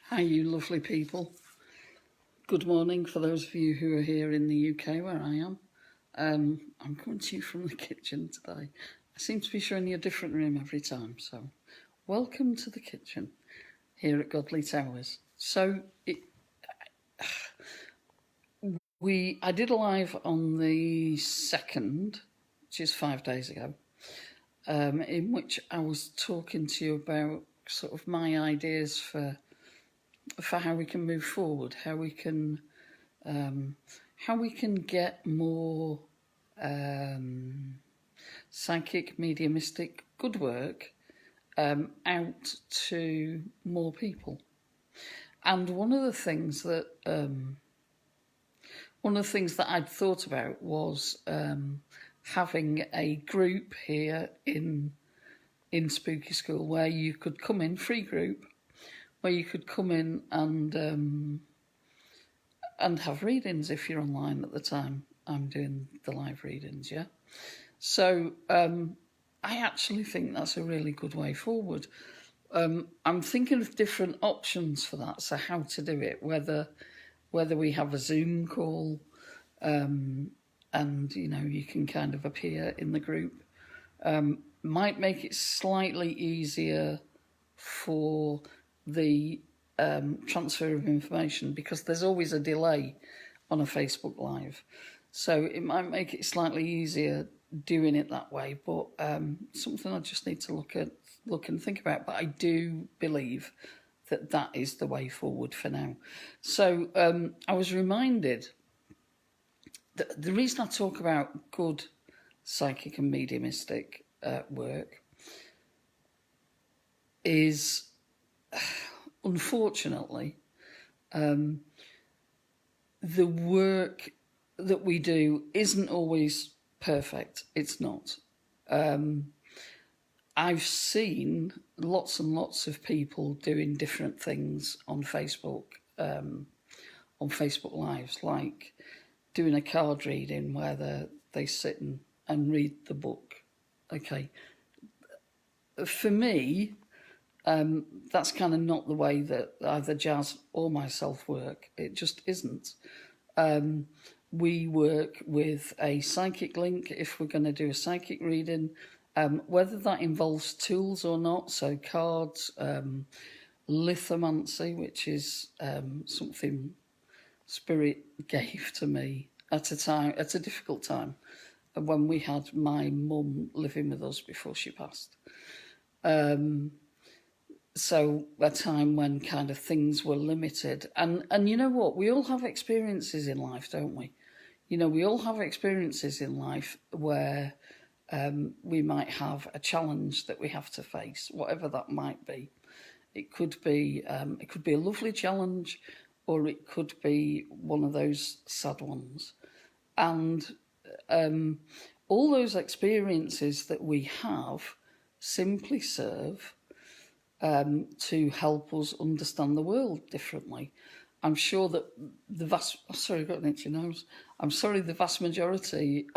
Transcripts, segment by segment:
Hi, you lovely people. Good morning for those of you who are here in the UK where I am. I'm coming to you from the kitchen today. I seem to be showing you a different room every time, so welcome to the kitchen here at Godly Towers. I did a live on the 2nd, which is 5 days ago, in which I was talking to you about sort of my ideas for how we can move forward, how we can get more psychic, mediumistic, good work out to more people. And one of the things that I'd thought about was having a group here in Spooky School where you could come in, free group, where you could come in and have readings if you're online at the time I'm doing the live readings, yeah? So I actually think that's a really good way forward. I'm thinking of different options for that, so how to do it, whether we have a Zoom call and, you know, you can kind of appear in the group. Might make it slightly easier for the transfer of information because there's always a delay on a Facebook Live. So it might make it slightly easier doing it that way, but something I just need to look and think about. But I do believe that is the way forward for now. So I was reminded that the reason I talk about good psychic and mediumistic work is, unfortunately, the work that we do isn't always perfect. It's not. I've seen lots and lots of people doing different things on Facebook Lives, like doing a card reading where they sit and read the book. Okay. For me, that's kind of not the way that either Jass or myself work. It just isn't. We work with a psychic link if we're going to do a psychic reading, whether that involves tools or not. So cards, lithomancy, which is something Spirit gave to me at a difficult time, when we had my mum living with us before she passed. So a time when kind of things were limited. And you know what? We all have experiences in life, don't we? You know, we all have experiences in life where we might have a challenge that we have to face, whatever that might be. It could be a lovely challenge, or it could be one of those sad ones. And all those experiences that we have simply serve to help us understand the world differently. I'm sure that the vast majority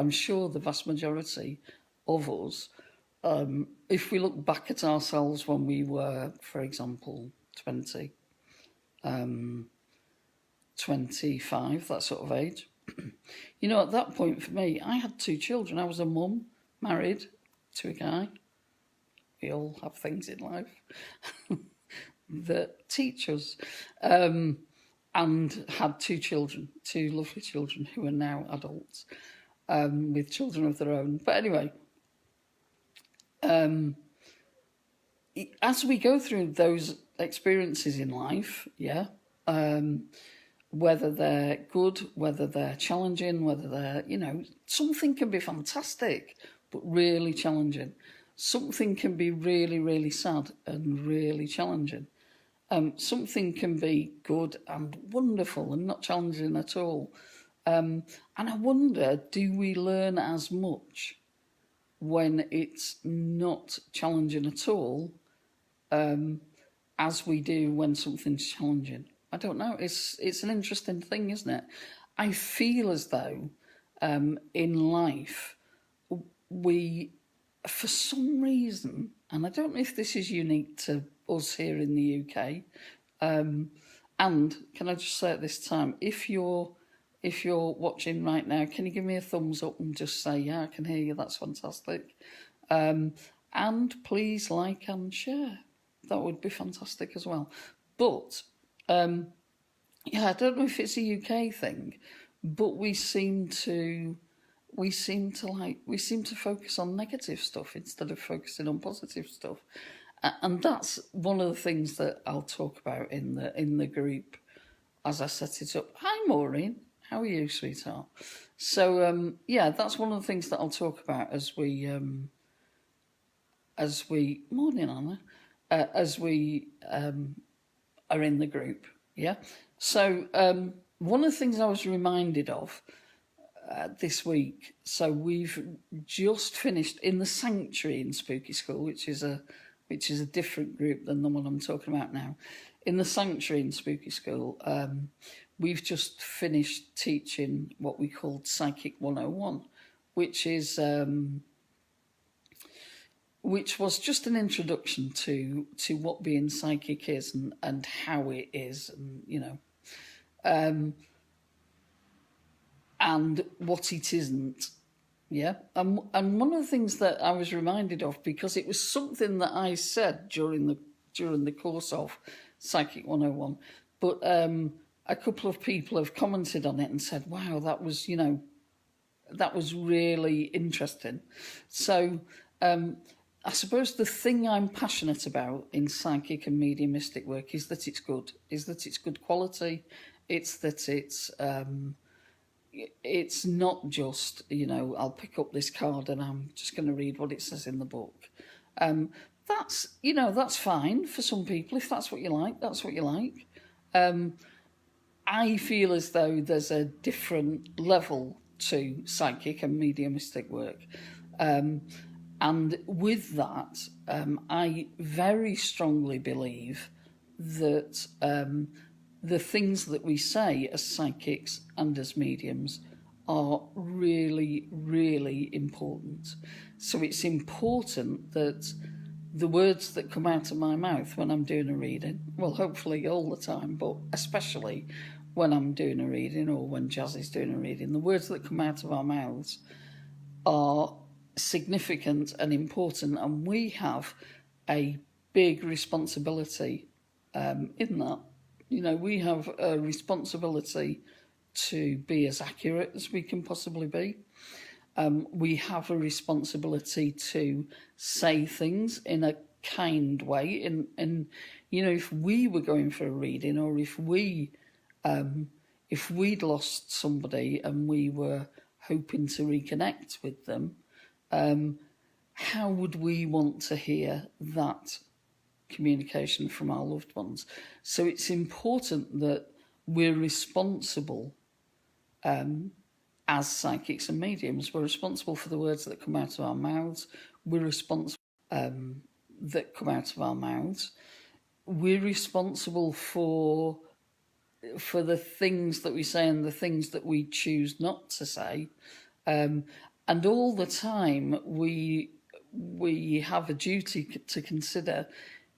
of us, if we look back at ourselves when we were, for example, 20, 25, that sort of age, you know, at that point for me, I had 2 children. I was a mum, married to a guy. We all have things in life that teach us. And had 2 children, 2 lovely children who are now adults, with children of their own. But anyway, as we go through those experiences in life, yeah, whether they're good, whether they're challenging, whether they're, you know, something can be fantastic, but really challenging. Something can be really, really sad and really challenging. Something can be good and wonderful and not challenging at all. And I wonder, do we learn as much when it's not challenging at all as we do when something's challenging? I don't know. It's an interesting thing, isn't it? I feel as though in life we, for some reason, and I don't know if this is unique to us here in the UK And can I just say at this time, if you're watching right now, can you give me a thumbs up and just say, yeah, I can hear you, that's fantastic. And please like and share. That would be fantastic as well. But yeah, I don't know if it's a UK thing, but we seem to focus on negative stuff instead of focusing on positive stuff. And that's one of the things that I'll talk about in the group as I set it up. Hi Maureen, how are you, sweetheart? So yeah, that's one of the things that I'll talk about as we morning Anna, as we are in the group. Yeah. So one of the things I was reminded of this week. So we've just finished in the sanctuary in Spooky School, which is a different group than the one I'm talking about now. In the sanctuary in Spooky School, we've just finished teaching what we called Psychic 101, which was just an introduction to what being psychic is and how it is, and and what it isn't. Yeah, and one of the things that I was reminded of, because it was something that I said during the course of Psychic 101, but a couple of people have commented on it and said, "Wow, that was really interesting." So I suppose the thing I'm passionate about in psychic and mediumistic work is that it's good, good quality. It's that it's not just, I'll pick up this card and I'm just going to read what it says in the book. That's fine for some people. If that's what you like, that's what you like. I feel as though there's a different level to psychic and mediumistic work. And with that, I very strongly believe that the things that we say as psychics and as mediums are really, really important. So it's important that the words that come out of my mouth when I'm doing a reading, well, hopefully all the time, but especially when I'm doing a reading or when Jass is doing a reading, the words that come out of our mouths are significant and important, and we have a big responsibility in that. We have a responsibility to be as accurate as we can possibly be. We have a responsibility to say things in a kind way. And if we were going for a reading, or if we'd lost somebody and we were hoping to reconnect with them, how would we want to hear that communication from our loved ones? So it's important that we're responsible as psychics and mediums. We're responsible for the words that come out of our mouths. We're responsible that come out of our mouths. We're responsible for the things that we say and the things that we choose not to say. And all the time we have a duty to consider,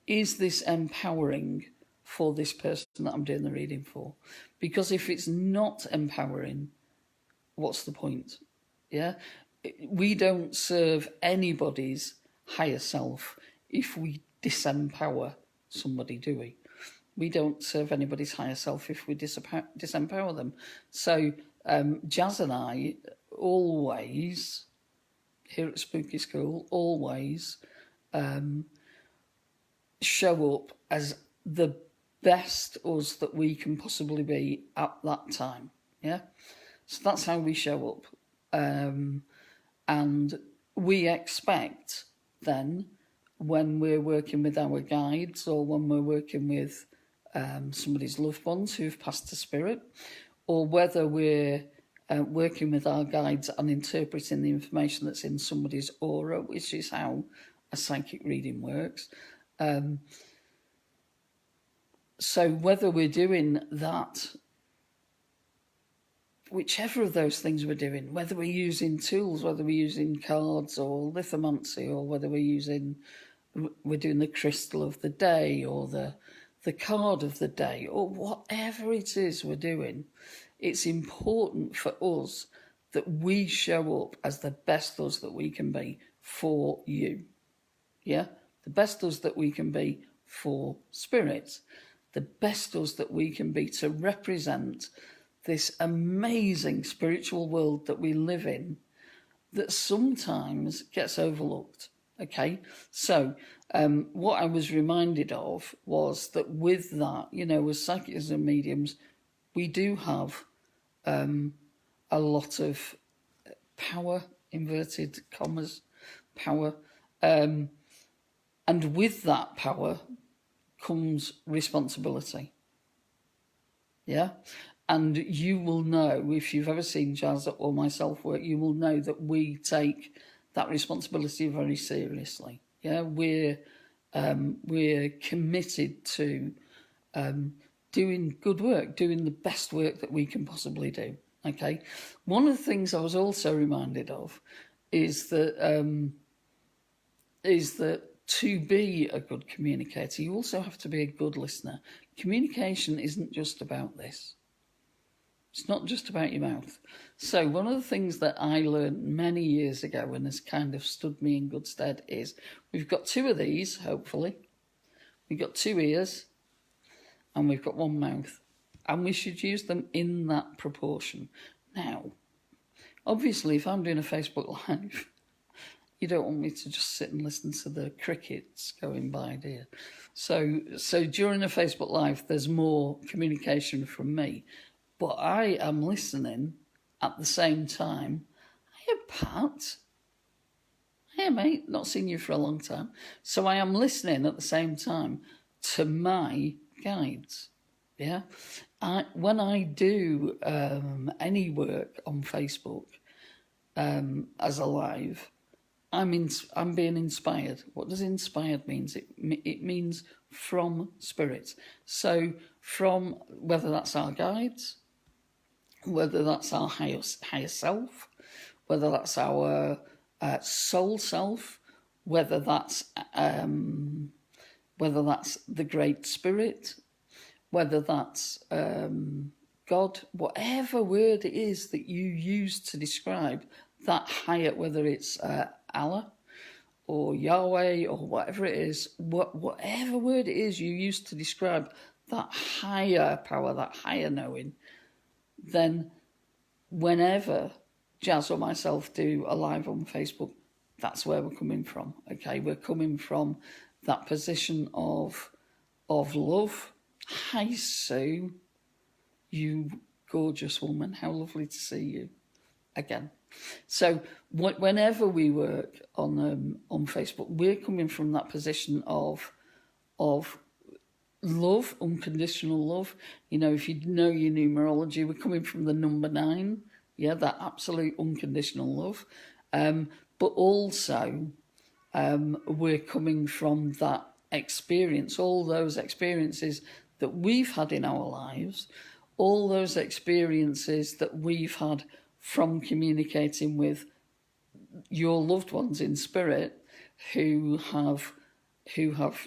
is this empowering for this person that I'm doing the reading for? Because if it's not empowering, what's the point? Yeah, we don't serve anybody's higher self if we disempower somebody, do we? We don't serve anybody's higher self if we disempower them. So Jass and I always, here at Spooky School, always show up as the best us that we can possibly be at that time. Yeah, so that's how we show up, and we expect then, when we're working with our guides or when we're working with somebody's loved ones who've passed to spirit, or whether we're working with our guides and interpreting the information that's in somebody's aura, which is how a psychic reading works. So whether we're doing that, whichever of those things we're doing, whether we're using tools, whether we're using cards or lithomancy, or whether we're doing the crystal of the day or the the card of the day, or whatever it is we're doing, it's important for us that we show up as the best us that we can be for you. Yeah? The best us that we can be for spirit. The best us that we can be to represent this amazing spiritual world that we live in that sometimes gets overlooked. Okay, so what I was reminded of was that with that, as psychics and mediums, we do have a lot of power, inverted commas, power. And with that power comes responsibility. Yeah? And you will know, if you've ever seen Jass or myself work, you will know that we take that responsibility very seriously. Yeah, we're committed to doing good work, doing the best work that we can possibly do. Okay, one of the things I was also reminded of is that to be a good communicator, you also have to be a good listener. Communication isn't just about this. It's not just about your mouth. So one of the things that I learned many years ago and has kind of stood me in good stead is we've got two of these, hopefully. We've got two ears and we've got one mouth. And we should use them in that proportion. Now, obviously, if I'm doing a Facebook Live, you don't want me to just sit and listen to the crickets going by, do you? So during a Facebook Live, there's more communication from me. But I am listening at the same time. Hiya, Pat. Hiya, mate. Not seen you for a long time. So I am listening at the same time to my guides. Yeah. When I do any work on Facebook as a live, I'm being inspired. What does inspired means? It means from spirit. So from whether that's our guides, whether that's our higher self, whether that's our soul self, whether that's the Great Spirit, whether that's God, whatever word it is that you use to describe that higher, whether it's Allah or Yahweh or whatever it is, whatever word it is you use to describe that higher power, that higher knowing, then whenever Jass or myself do a live on Facebook, that's where we're coming from. Okay, we're coming from that position of love. Hi, Sue, you gorgeous woman. How lovely to see you again. So whenever we work on Facebook, we're coming from that position of love, unconditional love. If you know your numerology, we're coming from the number 9. Yeah, that absolute unconditional love. But also, we're coming from that experience, all those experiences that we've had in our lives, all those experiences that we've had from communicating with your loved ones in spirit who have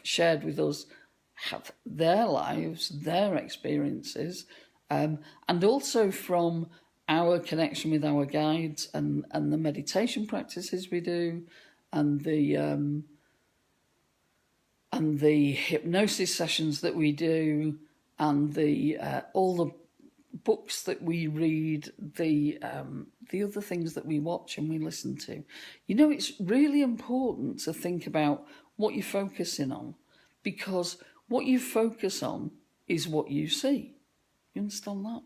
shared with us have their lives, their experiences, and also from our connection with our guides and the meditation practices we do, and the hypnosis sessions that we do, and the all the books that we read, the other things that we watch and we listen to. It's really important to think about what you're focusing on, because what you focus on is what you see. You understand that?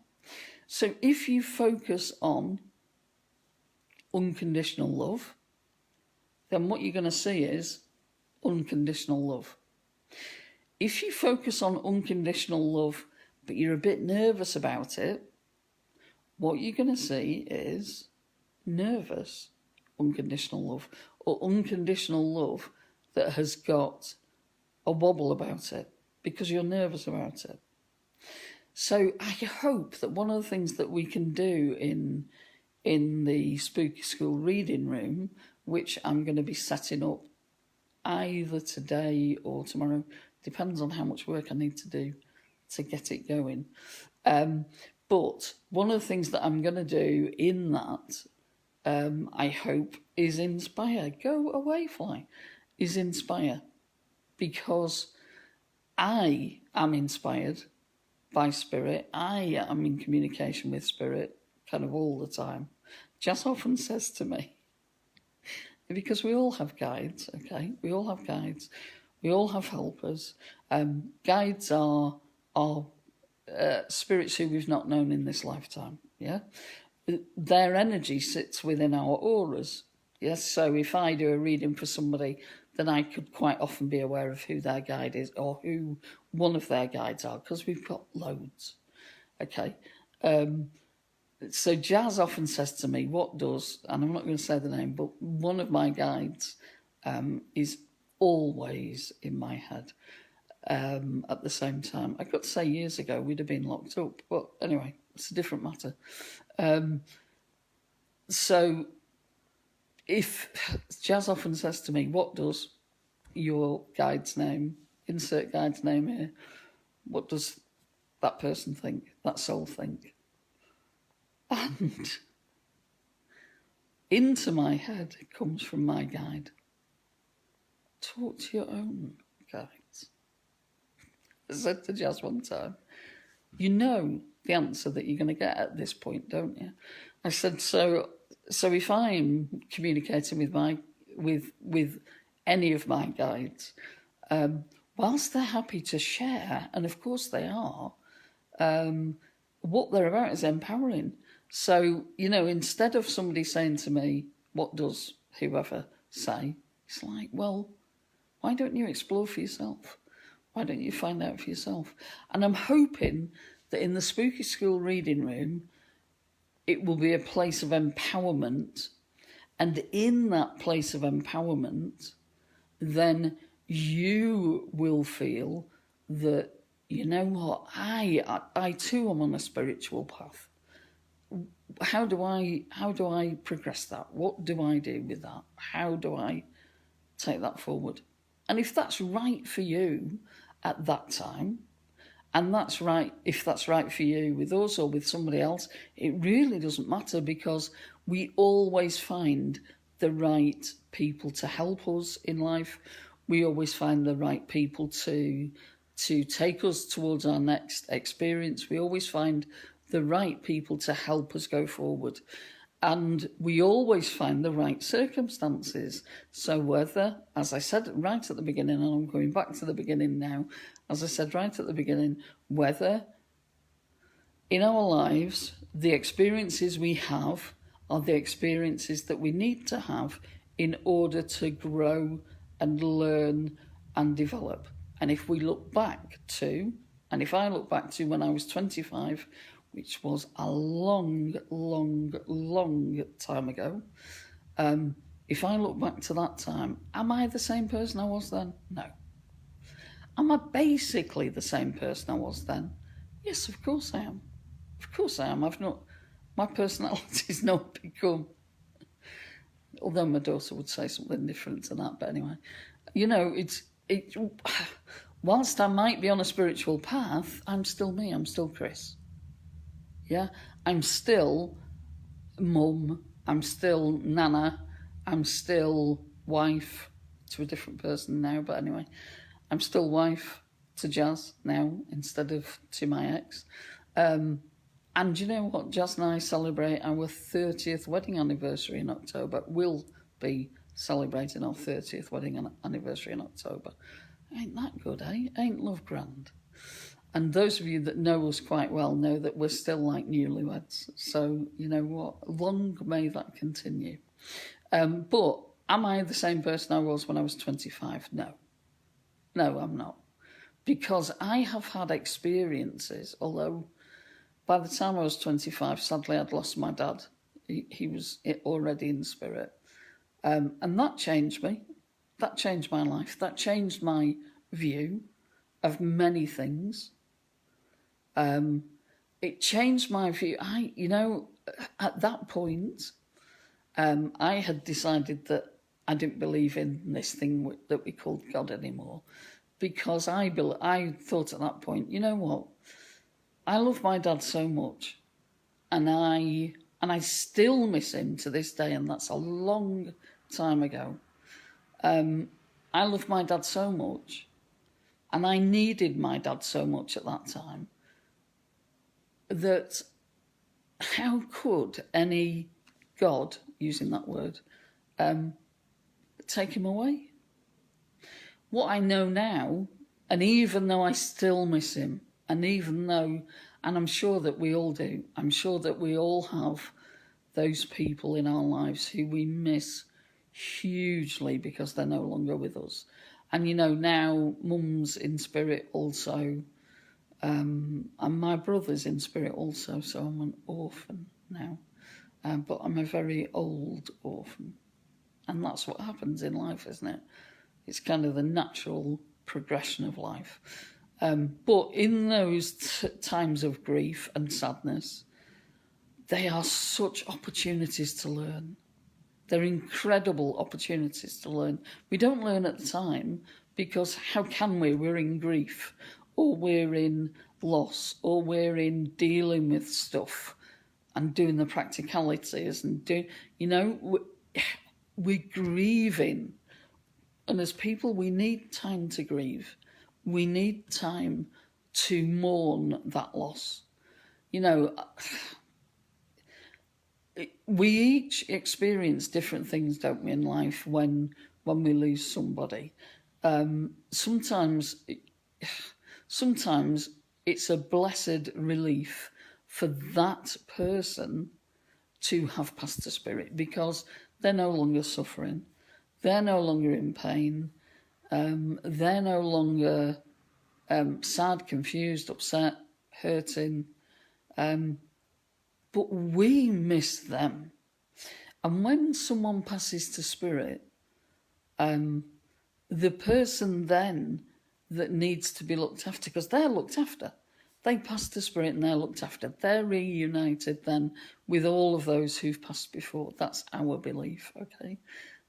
So if you focus on unconditional love, then what you're going to see is unconditional love. If you focus on unconditional love, but you're a bit nervous about it, what you're going to see is nervous unconditional love, or unconditional love that has got a wobble about it because you're nervous about it. So I hope that one of the things that we can do in the Spooky School reading room, which I'm going to be setting up either today or tomorrow, Depends on how much work I need to do to get it going. But one of the things that I'm going to do in that, I hope, is inspire. Go away, fly. Is inspire. Because I am inspired by spirit. I am in communication with spirit kind of all the time. Jass often says to me, because we all have guides, okay? We all have guides. We all have helpers. Guides are spirits who we've not known in this lifetime, yeah? Their energy sits within our auras, yes? So if I do a reading for somebody, then I could quite often be aware of who their guide is or who one of their guides are, because we've got loads, okay? So Jass often says to me, what does, and I'm not going to say the name, but one of my guides is always in my head at the same time. I've got to say years ago we'd have been locked up, but anyway, it's a different matter. So if Jass often says to me, what does your guide's name, insert guide's name here, what does that person think, that soul think? And into my head it comes from my guide. Talk to your own guides. I said to Jass one time, you know the answer that you're going to get at this point, don't you? I said, so if I'm communicating with any of my guides, whilst they're happy to share, and of course they are, what they're about is empowering. So, you know, instead of somebody saying to me, what does whoever say? It's like, well, why don't you explore for yourself? Why don't you find out for yourself? And I'm hoping that in the Spooky School reading room, it will be a place of empowerment. And in that place of empowerment, then you will feel that, you know what, I too am on a spiritual path. How do I progress that? What do I do with that? How do I take that forward? And if that's right for you at that time, and that's right, if that's right for you with us or with somebody else, it really doesn't matter, because we always find the right people to help us in life. We always find the right people to take us towards our next experience. We always find the right people to help us go forward. And we always find the right circumstances. So whether, as I said right at the beginning, and I'm going back to the beginning now, as I said right at the beginning, whether in our lives the experiences we have are the experiences that we need to have in order to grow and learn and develop. And if we look back to, and if I look back to when I was 25, which was a long, long, long time ago, if I look back to that time, am I the same person I was then? No. Am I basically the same person I was then? Yes, of course I am. Of course I am. My personality's not become, although my daughter would say something different to that, but anyway, you know, whilst I might be on a spiritual path, I'm still me, I'm still Krys. Yeah, I'm still mum, I'm still nana, I'm still wife to a different person now, but anyway, I'm still wife to Jass now instead of to my ex. And you know what? Jass and I celebrate our 30th wedding anniversary in October. We'll be celebrating our 30th wedding anniversary in October. Ain't that good, eh? Ain't love grand? And those of you that know us quite well know that we're still like newlyweds. So, you know what? Long may that continue. But am I the same person I was when I was 25? No. No, I'm not. Because I have had experiences, although by the time I was 25, sadly, I'd lost my dad. He was already in spirit. And that changed me. That changed my life. That changed my view of many things. It changed my view. At that point, I had decided that I didn't believe in this thing that we called God anymore. because I thought at that point, you know what? I love my dad so much, and I still miss him to this day, and that's a long time ago. I love my dad so much, and I needed my dad so much at that time, that how could any God, using that word, take him away? What I know now, and even though I still miss him, and even though, and I'm sure that we all do, I'm sure that we all have those people in our lives who we miss hugely because they're no longer with us. And, you know, now Mum's in spirit also, and my brother's in spirit also, so I'm an orphan now. But I'm a very old orphan. And that's what happens in life, isn't it? It's kind of the natural progression of life. But in those times of grief and sadness, they are such opportunities to learn. They're incredible opportunities to learn. We don't learn at the time because how can we? We're in grief, or we're in loss, or we're in dealing with stuff and doing the practicalities and we're grieving. And as people, we need time to grieve. We need time to mourn that loss. You know, we each experience different things, don't we, in life when we lose somebody. Sometimes it's a blessed relief for that person to have passed to spirit, because they're no longer suffering. They're no longer in pain. They're no longer sad, confused, upset, hurting. But we miss them. And when someone passes to spirit, the person then that needs to be looked after, because they're looked after. They pass to spirit and they're looked after. They're reunited then with all of those who've passed before. That's our belief, okay?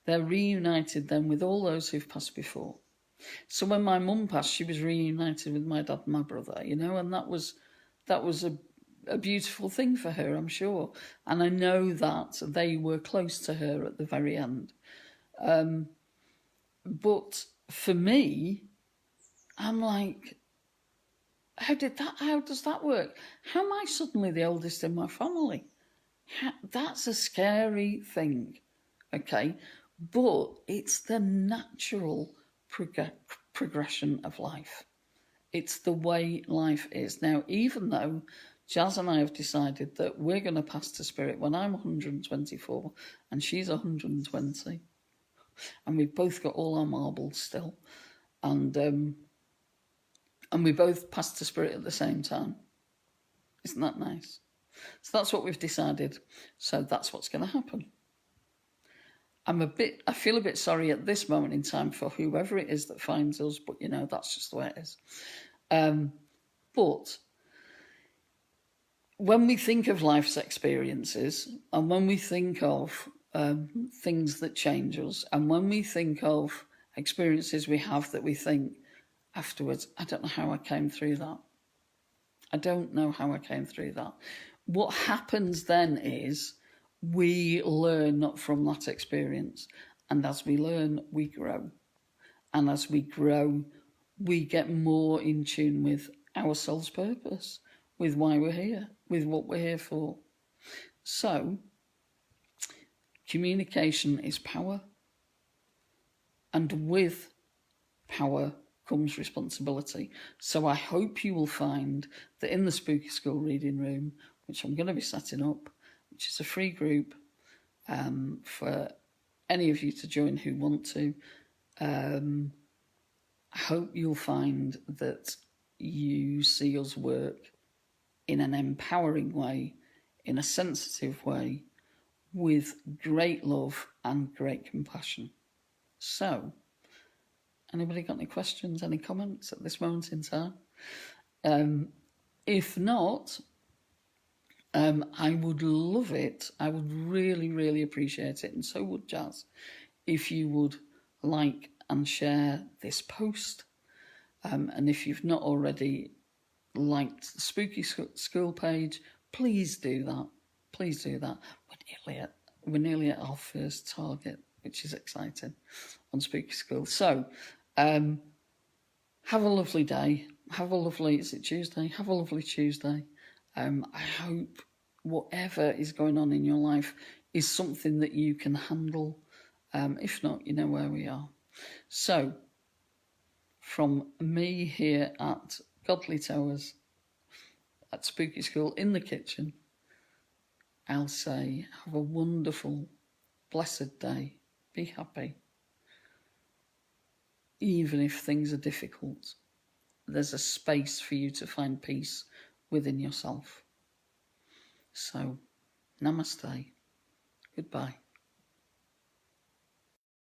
They're reunited then with all those who've passed before. So when my mum passed, she was reunited with my dad and my brother, you know, and that was a beautiful thing for her, I'm sure. And I know that they were close to her at the very end. But for me, I'm like, how does that work? How am I suddenly the oldest in my family? That's a scary thing, okay? But it's the natural progression of life. It's the way life is. Now, even though Jass and I have decided that we're going to pass to spirit when I'm 124 and she's 120, and we've both got all our marbles still, and we both pass to spirit at the same time. Isn't that nice? So that's what we've decided. So that's what's going to happen. I feel a bit sorry at this moment in time for whoever it is that finds us, but you know, that's just the way it is. But when we think of life's experiences, and when we think of things that change us, and when we think of experiences we have that we think afterwards, I don't know how I came through that. I don't know how I came through that. What happens then is we learn from that experience. And as we learn, we grow. And as we grow, we get more in tune with our soul's purpose, with why we're here, with what we're here for. So, communication is power. And with power comes responsibility. So I hope you will find that in the Spooky School Reading Room, which I'm going to be setting up, which is a free group for any of you to join who want to, I hope you'll find that you see us work in an empowering way, in a sensitive way, with great love and great compassion. So, anybody got any questions, any comments at this moment in time? If not, I would love it. I would really, really appreciate it, and so would Jass, if you would like and share this post, And if you've not already liked the Spooky School page, please do that. Please do that. We're nearly at our first target, which is exciting on Spooky School. So, have a lovely day. Is it Tuesday? Have a lovely Tuesday. I hope whatever is going on in your life is something that you can handle. If not, you know where we are. So, from me here at Godly Towers, at Spooky School in the kitchen, I'll say have a wonderful, blessed day. Be happy. Even if things are difficult, there's a space for you to find peace within yourself. So, namaste. Goodbye.